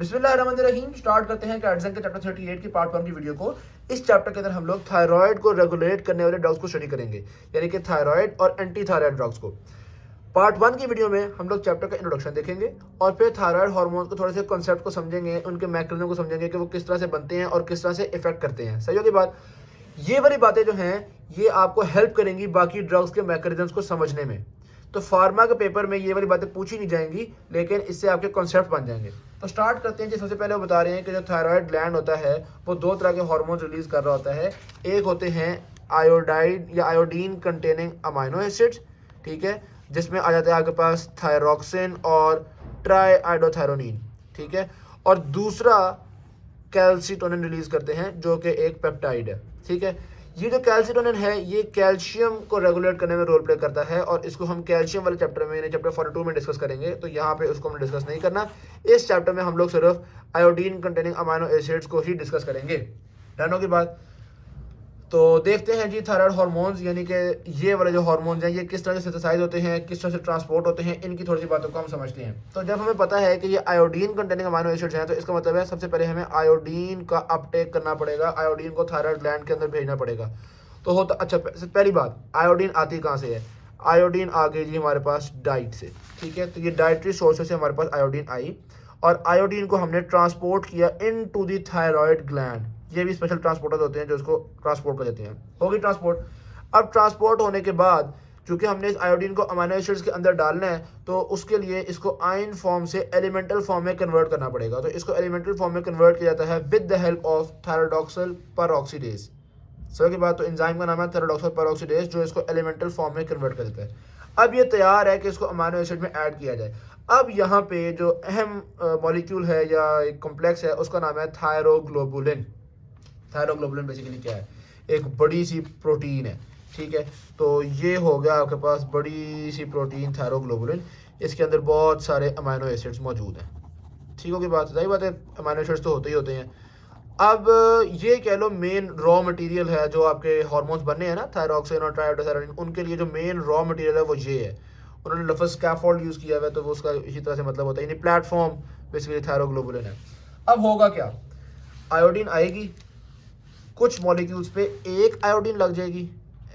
बिस्मिल्लाहिर्रहमानिर्रहीम। स्टार्ट करते हैं कैटसन के चैप्टर 38 की पार्ट 1 की वीडियो को। इस चैप्टर के अंदर हम लोग थायराइड को रेगुलेट करने वाले ड्रग्स को स्टडी करेंगे, यानी कि थायराइड और एंटी थायराइड ड्रग्स को। पार्ट 1 की वीडियो में हम लोग चैप्टर का इंट्रोडक्शन देखेंगे और फिर थायराइड हार्मोन को थोड़े से कॉन्सेप्ट को समझेंगे, उनके मैकेनिज्म को समझेंगे कि वो किस तरह से बनते हैं और किस तरह से इफेक्ट करते हैं। सही होगी बात। ये वाली बातें जो हैं ये आपको हेल्प करेंगी बाकी ड्रग्स के मैकेनिज्म्स को समझने में। तो फार्मा के पेपर में ये वाली बातें पूछी नहीं जाएंगी, लेकिन इससे आपके कॉन्सेप्ट बन जाएंगे। तो स्टार्ट करते हैं जी। सबसे पहले वो बता रहे हैं कि जो थायराइड ग्लैंड होता है वो दो तरह के हार्मोन रिलीज कर रहा होता है। एक होते हैं आयोडाइड या आयोडीन कंटेनिंग अमाइनो एसिड्स, ठीक है, जिसमें आ जाता है आपके पास थायरोक्सिन और ट्राईआइडोथायरोनिन, ठीक है। और दूसरा कैल्सिटोनिन रिलीज करते हैं जो कि एक पेप्टाइड है, ठीक है। ये जो कैल्सिटोनिन है ये कैल्शियम को रेगुलेट करने में रोल प्ले करता है और इसको हम कैल्शियम वाले चैप्टर में, यानी चैप्टर 42 में डिस्कस करेंगे। तो यहाँ पे उसको हम डिस्कस नहीं करना। इस चैप्टर में हम लोग सिर्फ आयोडीन कंटेनिंग अमाइनो एसिड्स को ही डिस्कस करेंगे। डन होगी बात। तो देखते हैं जी थायराइड हार्मोन्स, यानी कि ये वाले जो हार्मोन्स हैं ये किस तरह से सिंथेसाइज होते हैं, किस तरह से ट्रांसपोर्ट होते हैं, इनकी थोड़ी सी बातों को हम समझते हैं। तो जब हमें पता है कि ये आयोडीन कंटेनिंग अमाइनो एसिड्स हैं तो इसका मतलब है सबसे पहले हमें आयोडीन का अपटेक करना पड़ेगा, आयोडीन को थायराइड ग्लैंड के अंदर भेजना पड़ेगा। तो होता अच्छा, पहली बात आयोडीन आती कहाँ से है? आयोडीन आ गई जी हमारे पास डाइट से, ठीक है। तो ये डाइटरी सोर्सेज से हमारे पास आयोडीन आई और आयोडीन को हमने ट्रांसपोर्ट किया इन टू दी थायराइड ग्लैंड। ये भी स्पेशल ट्रांसपोर्टर्स होते हैं जो इसको ट्रांसपोर्ट कर देते हैं। होगी ट्रांसपोर्ट। अब ट्रांसपोर्ट होने के बाद चूंकि हमने इस आयोडीन को अमाइनो एसिड्स के अंदर डालना है तो उसके लिए इसको आयन फॉर्म से एलिमेंटल फॉर्म में कन्वर्ट करना पड़ेगा। तो इसको एलिमेंटल फॉर्म में कन्वर्ट किया जाता है with the help of thyrodoxil peroxidase. Sir की बात। तो एंजाइम का नाम है थायरोडॉक्सिल पेरोक्सीडेज जो इसको एलिमेंटल फॉर्म में कन्वर्ट कर देता है। अब ये तैयार है कि इसको अमाइनो एसिड में ऐड किया जाए। अब यहाँ पे जो अहम मॉलिक्यूल है या एक कॉम्प्लेक्स है उसका नाम है थायरोग्लोबुलिन। थायरोग्लोबुलिन बेसिकली क्या है? एक बड़ी सी प्रोटीन है, ठीक है। तो ये हो गया आपके पास बड़ी सी प्रोटीन थायरोग्लोबुलिन। इसके अंदर बहुत सारे अमाइनो एसिड्स मौजूद हैं, ठीक होगी बात। सही बात है, अमाइनो एसिड्स तो होते ही होते हैं। अब ये कह लो मेन रॉ मटेरियल है जो आपके हार्मोन्स बनने हैं ना, थायरोक्सिन और ट्राईआइडोथायरोनिन, उनके लिए जो मेन रॉ मटेरियल है वो ये है। उन्होंने लफ्ज़ स्कैफोल्ड यूज़ किया हुआ है तो वो उसका इसी तरह से मतलब होता है, यानी प्लेटफॉर्म बेसिकली थायरोग्लोबुलिन है। अब होगा क्या? आयोडीन आएगी, कुछ मॉलिक्यूल्स पे एक आयोडीन लग जाएगी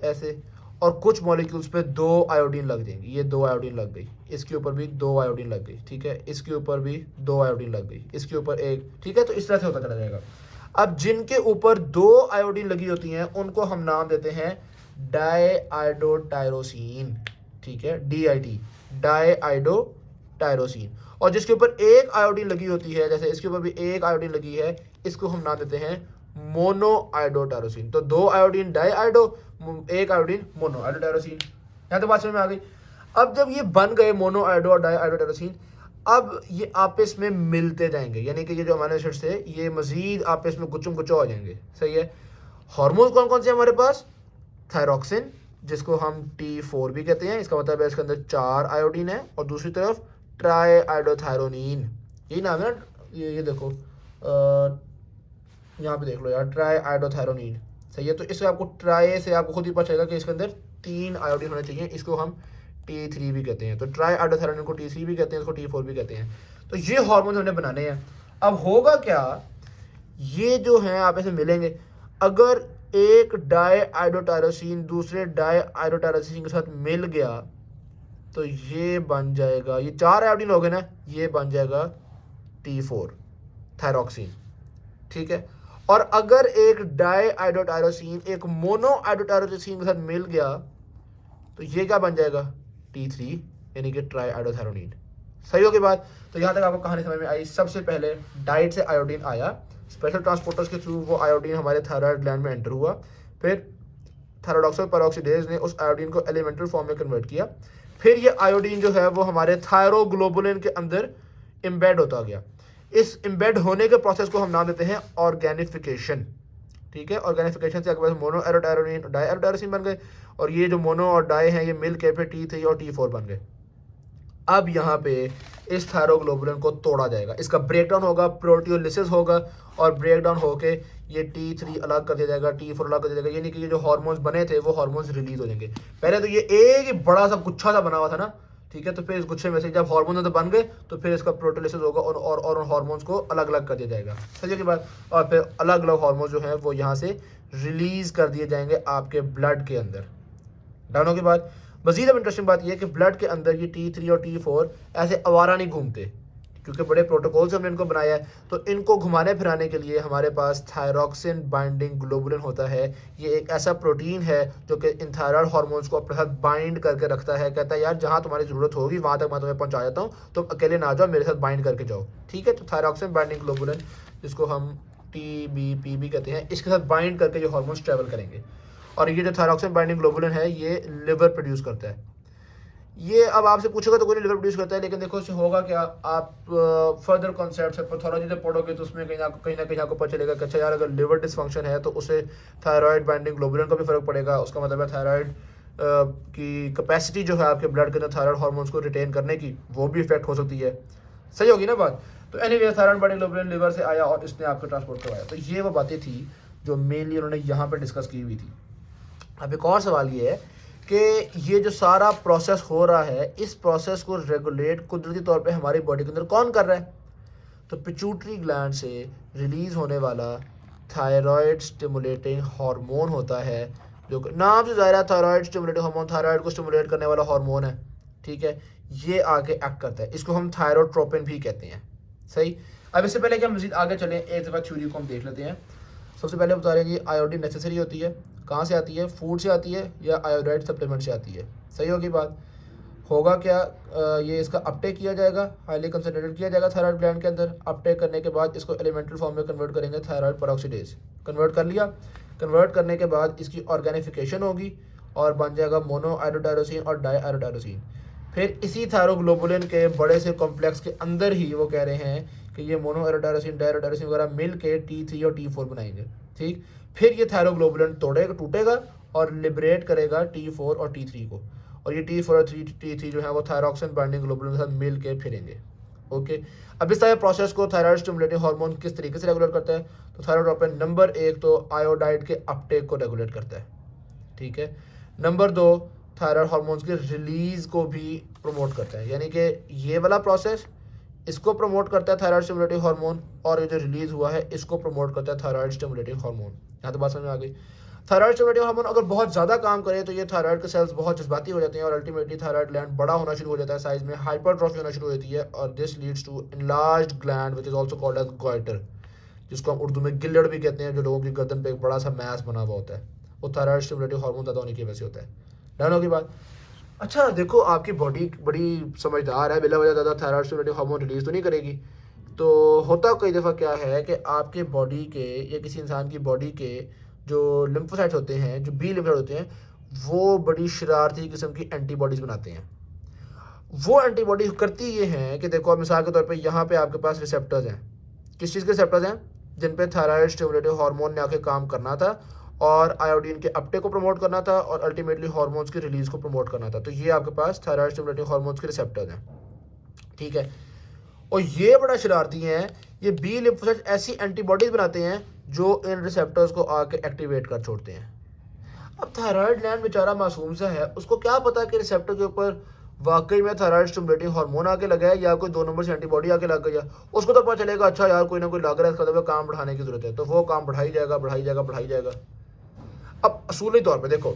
ऐसे, और कुछ मॉलिक्यूल्स पे दो आयोडीन लग जाएंगी। ये दो आयोडीन लग गई, इसके ऊपर भी दो आयोडीन लग गई, ठीक है, इसके ऊपर भी दो आयोडीन लग गई, इसके ऊपर एक, ठीक है। तो इस तरह से होता चला जाएगा। अब जिनके ऊपर दो आयोडीन लगी होती हैं उनको हम नाम देते हैं डाईआइडोटायरोसिन, ठीक है, DIT, डाईआइडोटायरोसिन। और जिसके ऊपर एक आयोडीन लगी होती है, जैसे इसके ऊपर भी एक आयोडीन लगी है, इसको हम नाम देते हैं मोनो आयोडोटायरोसिन। तो दो आयोडीन डाईआइडो, एक आयोडीन मोनो आयोडोटायरोसिन। यहाँ तो बात समझ में आ गई। अब जब ये बन गए मोनो आयोडो और डाईआइडोटायरोसिन, अब ये आपस में मिलते जाएंगे, यानी कि ये जो अमाइनो एसिड्स थे ये मजीद आपस में गुच्चम गुच्चा हो जाएंगे। सही है। हार्मोन कौन कौन से हमारे पास? थायरोक्सिन, जिसको हम T4 भी कहते हैं, इसका मतलब है इसके अंदर 4 आयोडीन है। और दूसरी तरफ ट्राईआइडोथायरोनिन, यही नाम है ना, ये देखो यहाँ पे देख लो यार, ट्राईआइडोथायरोनिन। सही है। तो इससे आपको ट्राई से आपको खुद ही पता चलेगा कि इसके अंदर 3 आयोडीन होने चाहिए। इसको हम T3 भी कहते हैं। तो ट्राईआइडोथायरोनिन को T3 भी कहते हैं, इसको T4 भी कहते हैं। तो ये हार्मोन हमने बनाने हैं। अब होगा क्या? ये जो हैं आप ऐसे मिलेंगे। अगर एक डाईआइडोटायरोसिन दूसरे डाईआइडोटायरोसिन के साथ मिल गया तो ये बन जाएगा, ये 4 आयोडीन हो गए ना, ये बन जाएगा T4 थायरोक्सिन, ठीक है। और अगर एक डाईआइडोटायरोसिन एक मोनो आयोडोटायरोसिन के साथ मिल गया तो ये क्या बन जाएगा? T3, यानी कि ट्राईआइडोथायरोनिन। सही हो गई बात। तो यहाँ तक आपको कहानी समझ में आई। सबसे पहले डाइट से आयोडीन आया, स्पेशल ट्रांसपोर्टर्स के थ्रू वो आयोडीन हमारे थायराइड ग्लैंड में एंटर हुआ। फिर थायरोडॉक्सिल पेरोक्सीडेज ने उस आयोडीन को एलिमेंटल फॉर्म में कन्वर्ट किया। फिर ये आयोडीन जो है वो हमारे थायरोग्लोबुलिन के अंदर इम्बेड होता गया। इस इम्बेड होने के प्रोसेस को हम नाम देते हैं ऑर्गेनिफिकेशन, ठीक है। ऑर्गेनिफिकेशन से आपके पास मोनो एरोटायरोनिन डाईआइडोटायरोसिन बन गए और ये जो मोनो और डाई हैं ये मिल के फिर T3 और T4 बन गए। अब यहाँ पे इस थायरोग्लोबुलिन को तोड़ा जाएगा, इसका ब्रेकडाउन होगा, प्रोटियोलिसिस होगा और ब्रेकडाउन होके ये T3 अलग कर दिया जाएगा, T4 अलग कर दिया जाएगा, यानी कि ये जो हार्मोन्स बने थे वो हार्मोन्स रिलीज हो जाएंगे। पहले तो ये एक ही बड़ा सा गुच्छा सा बना हुआ था ना, ठीक है। तो फिर इस गुच्छे में से जब हार्मोन तो बन गए तो फिर इसका प्रोटीलिसिस होगा और उन हार्मोन्स को अलग अलग कर दिया जाएगा, समझिए की बात। और फिर अलग अलग हार्मोन जो है वो यहाँ से रिलीज कर दिए जाएंगे आपके ब्लड के अंदर। डाउन की बात। मजीद अब इंटरेस्टिंग बात यह है कि ब्लड के अंदर ये T3 और T4 ऐसे आवारा नहीं घूमते, क्योंकि बड़े प्रोटोकॉल से हमने इनको बनाया है। तो इनको घुमाने फिराने के लिए हमारे पास थायरॉक्सिन बाइंडिंग ग्लोबुलिन होता है। ये एक ऐसा प्रोटीन है जो कि इन थायराइड हार्मोन्स को अपने साथ बाइंड करके रखता है। कहता है यार जहाँ तुम्हारी ज़रूरत होगी वहाँ तक मैं तुम्हें पहुँचा जाता हूँ, तुम अकेले ना जाओ, मेरे साथ बाइंड करके जाओ, ठीक है। तो थायरॉक्सिन बाइंडिंग ग्लोबुलिन, जिसको हम TBP भी कहते हैं, इसके साथ बाइंड करके जो हार्मोन्स ट्रैवल करेंगे। और ये जो थायरॉक्सिन बाइंडिंग ग्लोबुलिन है ये लिवर प्रोड्यूस करता है। ये अब आपसे पूछेगा तो कोई लिवर प्रोड्यूस करता है, लेकिन देखो इससे होगा क्या, आप फर्दर कॉन्सेप्ट पैथोलॉजी जब पढ़ोगे तो उसमें कहीं ना कहीं आपको पता चलेगा कि अच्छा यार अगर लिवर डिसफंक्शन है तो उससे थायराइड बाइंडिंग ग्लोबुलिन का भी फर्क पड़ेगा। उसका मतलब है थायराइड की कैपेसिटी जो है आपके ब्लड के अंदर थायराइड हार्मोन्स को रिटेन करने की, वो भी इफेक्ट हो सकती है। सही होगी ना बात। तो anyway thyroid binding globulin liver से आया और इसने आपको ट्रांसपोर्ट करवाया। तो ये वो बातें थी जो मेनली उन्होंने यहाँ पर डिस्कस की हुई थी। अब एक और सवाल ये है कि ये जो सारा प्रोसेस हो रहा है, इस प्रोसेस को रेगुलेट कुदरती तौर पे हमारी बॉडी के अंदर कौन कर रहा है? तो पिट्यूटरी ग्लैंड से रिलीज होने वाला थायराइड स्टिमुलेटिंग हार्मोन होता है, जो नाम से ज़ाहिर है थायराइड स्टिमुलेटिंग हार्मोन, थायराइड को स्टिमुलेट करने वाला हार्मोन है, ठीक है। ये आगे एक्ट करता है, इसको हम थायरोट्रोपिन भी कहते हैं, सही। अब इससे पहले कि हम मजीद आगे चलें, एक दफ़ा थ्योरी को हम देख लेते हैं। सबसे पहले बता रहे हैं कि आयोडीन नेसेसरी होती है, कहाँ से आती है? फूड से आती है या आयोडाइड सप्लीमेंट से आती है, सही होगी बात। होगा क्या, ये इसका अपटेक किया जाएगा, हाईली कंसनट्रेटेड किया जाएगा थायराइड ग्लैंड के अंदर। अपटेक करने के बाद इसको एलिमेंटल फॉर्म में कन्वर्ट करेंगे थायराइड पेरोक्सीडेज, कन्वर्ट कर लिया। कन्वर्ट करने के बाद इसकी ऑर्गेनिफिकेशन होगी और बन जाएगा मोनो आयोडोटायरोसिन और डाई आयोडोटायरोसिन। फिर इसी थायरोग्लोबुलिन के बड़े से कॉम्प्लेक्स के अंदर ही वो कह रहे हैं कि ये मोनो आयोडोटायरोसिन डाई आयोडोटायरोसिन वगैरह मिल के T3 और T4 बनाएंगे, ठीक। फिर ये थायरोग्लोबुलिन टूटेगा और लिबरेट करेगा T4 और T3 को, और ये T4 और T3 जो है वो थायरॉक्सिन बाइंडिंग ग्लोबुलिन के साथ मिल के फिरेंगे, ओके। अब इस तरह प्रोसेस को थायराइड स्टिमुलेटिंग हार्मोन किस तरीके से रेगुलेट करता है? तो थायरोट्रोपिन नंबर 1 तो आयोडाइड के अपटेक को रेगुलेट करता है, ठीक है। नंबर 2 थायराइड हार्मोन्स के रिलीज को भी प्रमोट करता है, यानी कि ये वाला प्रोसेस इसको प्रमोट करता है थायराइड स्टिमुलेटिंग हार्मोन, और ये जो रिलीज हुआ है इसको प्रमोट करता है थायराइड स्टिमुलेटिंग हार्मोन। यहाँ तो बात समझ में आ गई। थायराइड स्टिमुलेटिंग हार्मोन अगर बहुत ज़्यादा काम करे तो ये थायराइड के सेल्स बहुत जज्बाती हो जाते हैं और अल्टीमेटली थायराइड ग्लैंड बड़ा होना शुरू हो जाता है साइज में, हाइपरट्रॉफी होना शुरू हो जाती है, और this leads to enlarged gland which is also called as goiter, जिसको हम उर्दू में गिल्लड़ भी कहते हैं, जो लोगों की गर्दन पे एक बड़ा सा मैस बना हुआ होता है, वो थायराइड स्टिमुलेटिंग हार्मोन ज़्यादा होने की वजह से होता है। डन होगी बात। अच्छा देखो, आपकी बॉडी बड़ी समझदार है, बिला वजह ज़्यादा थायराइड स्टिमुलेटिंग हार्मोन रिलीज तो नहीं करेगी। तो होता कई दफ़ा क्या है कि आपके बॉडी के या किसी इंसान की बॉडी के जो लिम्फोसाइट्स होते हैं, जो बी लिम्फोसाइट होते हैं, वो बड़ी शरारती किस्म की एंटीबॉडीज़ बनाते हैं। वो एंटीबॉडी करती ये हैं कि देखो, मिसाल के तौर पे यहाँ पे आपके पास रिसेप्टर्स हैं। किस चीज़ के रिसेप्टर्स हैं? जिन पे थायराइड स्टिमुलेटिंग हार्मोन ने आके काम करना था और आयोडीन के अपटेक को प्रमोट करना था और अल्टीमेटली हार्मोन्स की रिलीज को प्रमोट करना था। तो ये आपके पास थायराइड स्टिमुलेटिंग हार्मोन्स के रिसेप्टर्स हैं, ठीक है। और ये बड़ा शरारती हैं, ये बी लिम्फोसाइट ऐसी एंटीबॉडीज बनाते हैं जो इन रिसेप्टर्स को आके एक्टिवेट कर छोड़ते हैं। अब थायराइड ग्लैंड बेचारा मासूम सा है, उसको क्या पता कि रिसेप्टर के ऊपर वाकई में थायराइड स्टिमुलेटिंग हार्मोन आके लगा है या कोई 2 नंबर से एंटीबॉडी आके लग गई है। उसको तो पता चलेगा अच्छा यार कोई ना कोई लग रहा है, इसका मतलब काम बढ़ाने की जरूरत है, तो वो काम बढ़ाई जाएगा। अब असूली तौर पे देखो,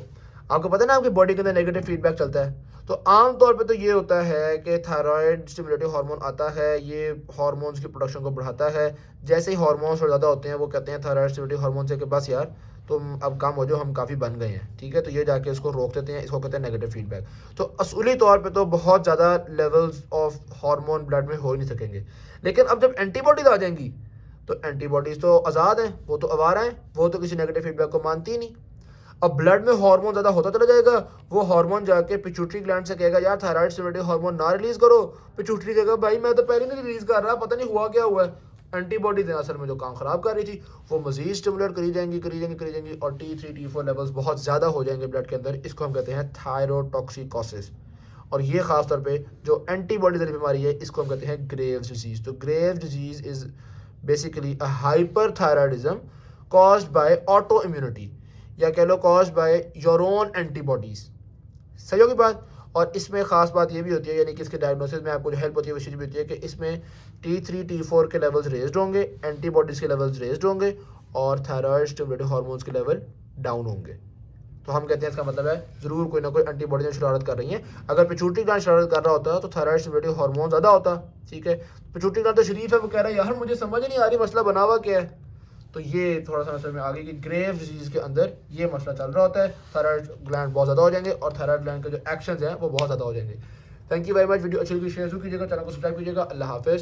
आपको पता है ना आपकी बॉडी के अंदर नेगेटिव फीडबैक चलता है, तो आम तौर पे तो ये होता है कि थायराइड स्टिमुलेटिंग हार्मोन आता है, ये हार्मोन्स की प्रोडक्शन को बढ़ाता है। जैसे ही हार्मोन्स और ज़्यादा होते हैं वो कहते हैं थायराइड स्टिमुलेटिंग हार्मोन से कि बस यार तुम अब काम हो जाओ, हम काफ़ी बन गए हैं, ठीक है। तो ये जाके इसको रोक देते हैं, इसको कहते हैं नेगेटिव फीडबैक। तो असूली तौर पे तो बहुत ज़्यादा लेवल्स ऑफ हार्मोन ब्लड में हो ही नहीं सकेंगे, लेकिन अब जब एंटीबॉडीज आ जाएंगी तो एंटीबॉडीज़ तो आज़ाद हैं, वो तो आवारा हैं, वो तो किसी नेगेटिव फीडबैक को मानती ही नहीं। अब ब्लड में हार्मोन ज़्यादा होता चला जाएगा, वो हार्मोन जाके पिट्यूटरी ग्लैंड से कहेगा यार थायराइड स्टिमुलेटिंग हार्मोन ना रिलीज करो। पिट्यूटरी कहेगा भाई मैं तो पहले नहीं रिलीज कर रहा, पता नहीं हुआ क्या हुआ है। एंटीबॉडीज असल में जो काम खराब कर रही थी वो मजीद स्टिमुलेट करी जाएंगी और T3 T4 लेवल्स बहुत ज़्यादा हो जाएंगे ब्लड के अंदर। इसको हम कहते हैं थायरोटॉक्सिकोसिस। और ये खास तौर पे जो एंटीबॉडीज वाली बीमारी है इसको हम कहते हैं ग्रेव्स डिजीज। तो Graves disease is basically a hyperthyroidism caused by auto immunity, या कह लो caused by your own antibodies. सही होगी बात। और इसमें ख़ास बात ये भी होती है, यानी कि इसके डायग्नोसिस में आपको जो हेल्प होती है वो चीज़ भी होती है कि इसमें T3 T4 के लेवल्स रेज्ड होंगे, एंटीबॉडीज़ के लेवल्स रेज्ड होंगे और थायराइड स्टिमुलेटिंग हार्मोन्स के लेवल डाउन होंगे। तो हम कहते हैं इसका मतलब है ज़रूर कोई ना कोई एंटीबॉडी शरारत कर रही है। अगर पिट्यूटरी ग्लैंड शरारत कर रहा होता है तो थायराइड स्टिमुलेटिंग हार्मोन ज़्यादा होता, ठीक है। पिट्यूटरी ग्लैंड तो शरीफ है, वो कह रहा है यार मुझे समझ नहीं आ रही मसला बना हुआ क्या है। तो ये थोड़ा सा मसले में आगे की ग्रेव डिजीज़ के अंदर ये मसला चल रहा होता है, थायराइड ग्लैंड बहुत ज़्यादा हो जाएंगे और थायराइड ग्लैंड के जो एक्शंस हैं वो बहुत ज़्यादा हो जाएंगे। Thank you very much. Video अच्छी लगी शेयर कीजिएगा, चैनल को सब्सक्राइब कीजिएगा। अल्लाह हाफिज़।